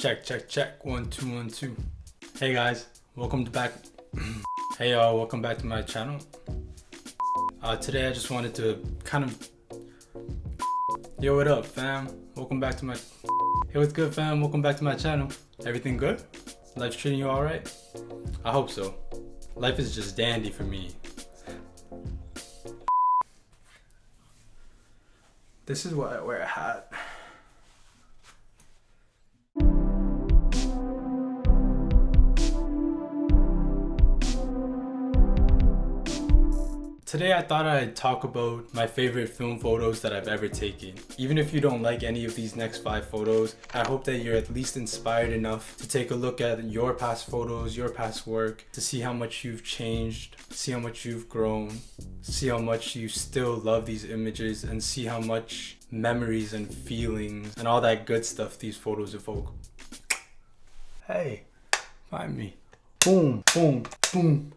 Check. 1 2 1 2. Hey guys, welcome back. Hey y'all, welcome back to my channel. Today I just wanted to kind of. Yo, what up, fam? Welcome back to my. Hey, what's good, fam? Welcome back to my channel. Everything good? Life's treating you alright? I hope so. Life is just dandy for me. This is why I wear a hat. Today I thought I'd talk about my favorite film photos that I've ever taken. Even if you don't like any of these next 5 photos, I hope that you're at least inspired enough to take a look at your past photos, your past work, to see how much you've changed, see how much you've grown, see how much you still love these images, and see how much memories and feelings and all that good stuff these photos evoke. Hey, find me. Boom, boom, boom.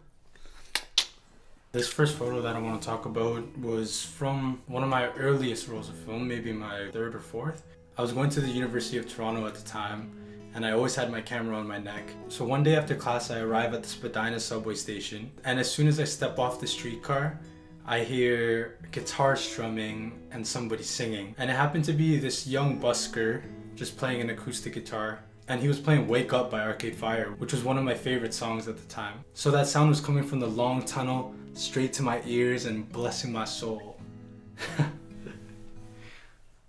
This first photo that I want to talk about was from one of my earliest rolls of film, maybe my 3rd or 4th. I was going to the University of Toronto at the time, and I always had my camera on my neck. So one day after class, I arrive at the Spadina subway station, and as soon as I step off the streetcar, I hear guitar strumming and somebody singing. And it happened to be this young busker just playing an acoustic guitar. And he was playing Wake Up by Arcade Fire, which was one of my favorite songs at the time. So that sound was coming from the long tunnel straight to my ears and blessing my soul.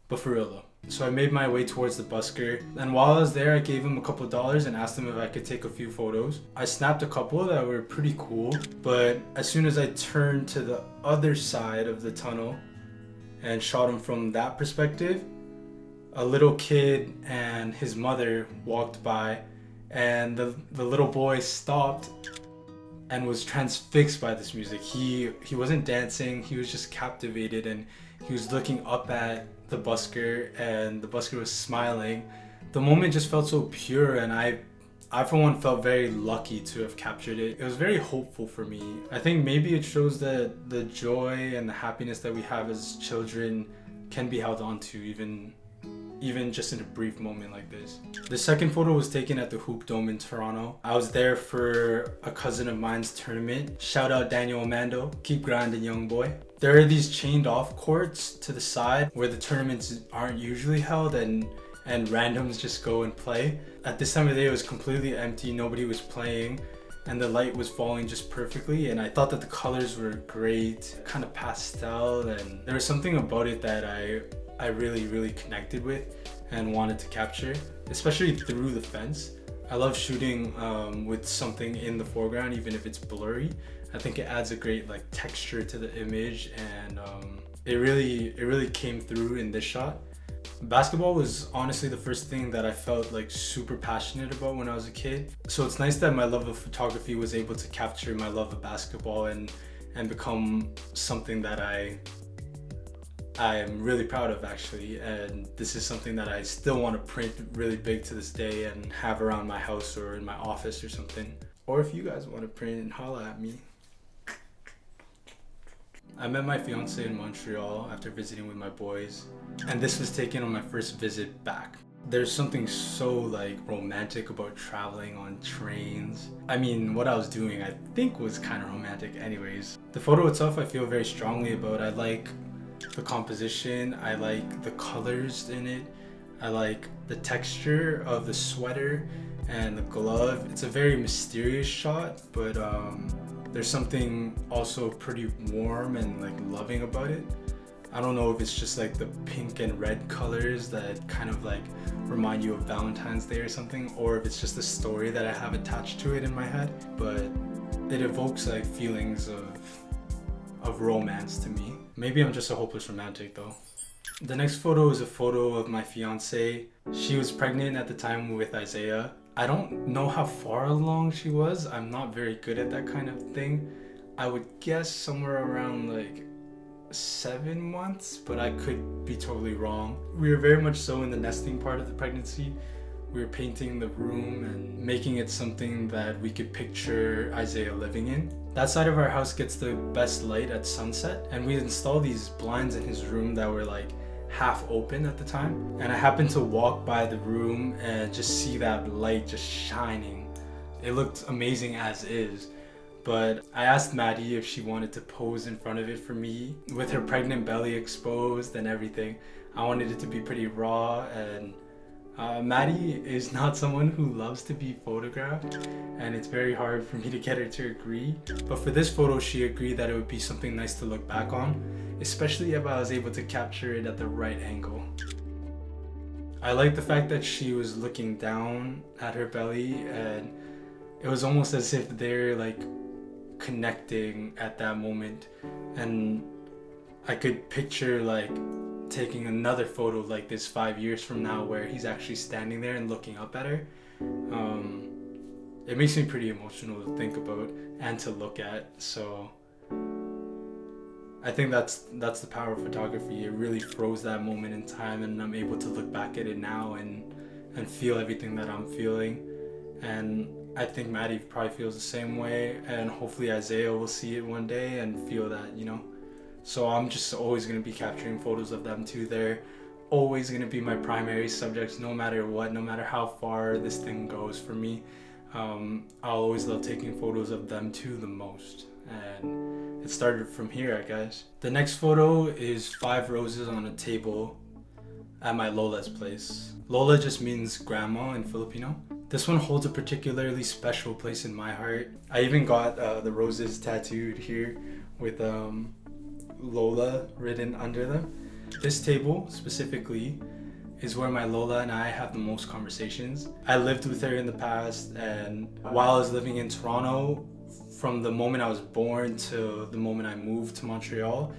But for real though. So I made my way towards the busker, and while I was there I gave him a couple dollars and asked him if I could take a few photos. I snapped a couple that were pretty cool, but as soon as I turned to the other side of the tunnel and shot him from that perspective, a little kid and his mother walked by, and the little boy stopped and was transfixed by this music. He wasn't dancing, he was just captivated, and he was looking up at the busker, and the busker was smiling. The moment just felt so pure, and I for one felt very lucky to have captured it. It was very hopeful for me. I think maybe it shows that the joy and the happiness that we have as children can be held on to even just in a brief moment like this. The second photo was taken at the Hoop Dome in Toronto. I was there for a cousin of mine's tournament. Shout out Daniel Amando, keep grinding young boy. There are these chained off courts to the side where the tournaments aren't usually held, and randoms just go and play. At this time of day it was completely empty, nobody was playing, and the light was falling just perfectly, and I thought that the colors were great, kind of pastel, and there was something about it that I really connected with and wanted to capture, especially through the fence. I love shooting with something in the foreground, even if it's blurry. I think it adds a great texture to the image, and it really came through in this shot. Basketball was honestly the first thing that I felt super passionate about when I was a kid. So it's nice that my love of photography was able to capture my love of basketball and become something that I'm really proud of, actually, and this is something that I still want to print really big to this day and have around my house or in my office or something. Or if you guys want to print and holla at me. I met my fiance in Montreal after visiting with my boys, and this was taken on my first visit back. There's something so romantic about traveling on trains. I mean, what I was doing I think was kind of romantic anyways. The photo itself I feel very strongly about. I like the composition, I like the colors in it, I like the texture of the sweater and the glove. It's a very mysterious shot, but there's something also pretty warm and loving about it. I don't know if it's just the pink and red colors that kind of remind you of Valentine's Day or something, or if it's just a story that I have attached to it in my head, but it evokes feelings of romance to me. Maybe I'm just a hopeless romantic though. The next photo is a photo of my fiance. She was pregnant at the time with Isaiah. I don't know how far along she was. I'm not very good at that kind of thing. I would guess somewhere around 7 months, but I could be totally wrong. We were very much so in the nesting part of the pregnancy. We were painting the room and making it something that we could picture Isaiah living in. That side of our house gets the best light at sunset, and we installed these blinds in his room that were half open at the time, and I happened to walk by the room and just see that light just shining. It looked amazing as is, but I asked Maddie if she wanted to pose in front of it for me with her pregnant belly exposed and everything. I wanted it to be pretty raw, and Maddie is not someone who loves to be photographed, and it's very hard for me to get her to agree. But for this photo, she agreed that it would be something nice to look back on, especially if I was able to capture it at the right angle. I like the fact that she was looking down at her belly, and it was almost as if they're like connecting at that moment, and I could picture like taking another photo like this 5 years from now where he's actually standing there and looking up at her. It makes me pretty emotional to think about and to look at, so I think that's the power of photography. It really froze that moment in time, and I'm able to look back at it now and feel everything that I'm feeling. And I think Maddie probably feels the same way, and hopefully Isaiah will see it one day and feel that, you know. So I'm just always going to be capturing photos of them too. They're always going to be my primary subjects, no matter what, no matter how far this thing goes for me. I'll always love taking photos of them too the most, and it started from here, I guess. The next photo is 5 roses on a table at my Lola's place. Lola just means grandma in Filipino. This one holds a particularly special place in my heart. I even got the roses tattooed here with Lola written under them. This table specifically is where my Lola and I have the most conversations. I lived with her in the past, and while I was living in Toronto, from the moment I was born to the moment I moved to Montreal,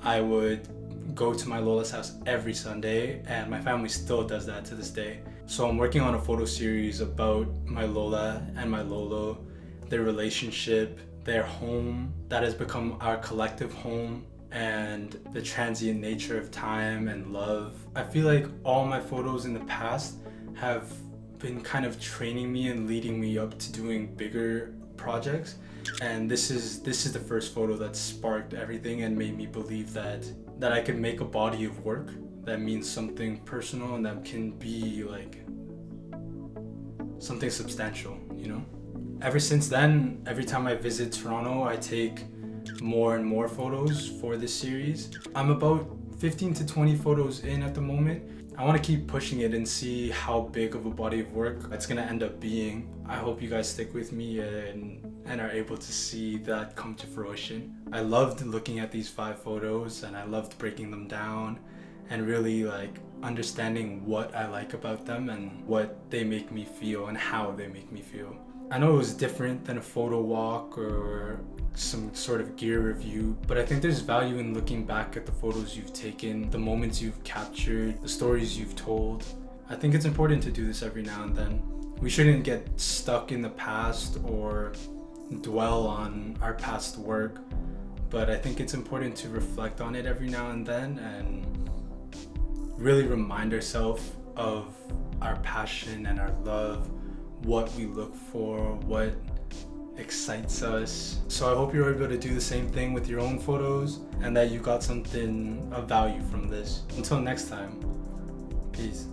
I would go to my Lola's house every Sunday, and my family still does that to this day. So I'm working on a photo series about my Lola and my Lolo, their relationship, their home that has become our collective home, and the transient nature of time and love. I feel like all my photos in the past have been kind of training me and leading me up to doing bigger projects, and this is the first photo that sparked everything and made me believe that I could make a body of work that means something personal and that can be like something substantial, you know? Ever since then, every time I visit Toronto, I take more and more photos for this series. I'm about 15 to 20 photos in at the moment. I want to keep pushing it and see how big of a body of work it's going to end up being. I hope you guys stick with me and are able to see that come to fruition. I loved looking at these 5 photos, and I loved breaking them down and really like understanding what I like about them and what they make me feel and how they make me feel. I know it was different than a photo walk or some sort of gear review, but I think there's value in looking back at the photos you've taken, the moments you've captured, the stories you've told. I think it's important to do this every now and then. We shouldn't get stuck in the past or dwell on our past work, but I think it's important to reflect on it every now and then and really remind ourselves of our passion and our love, what we look for, what excites us. So I hope you're able to do the same thing with your own photos and that you got something of value from this. Until next time, peace.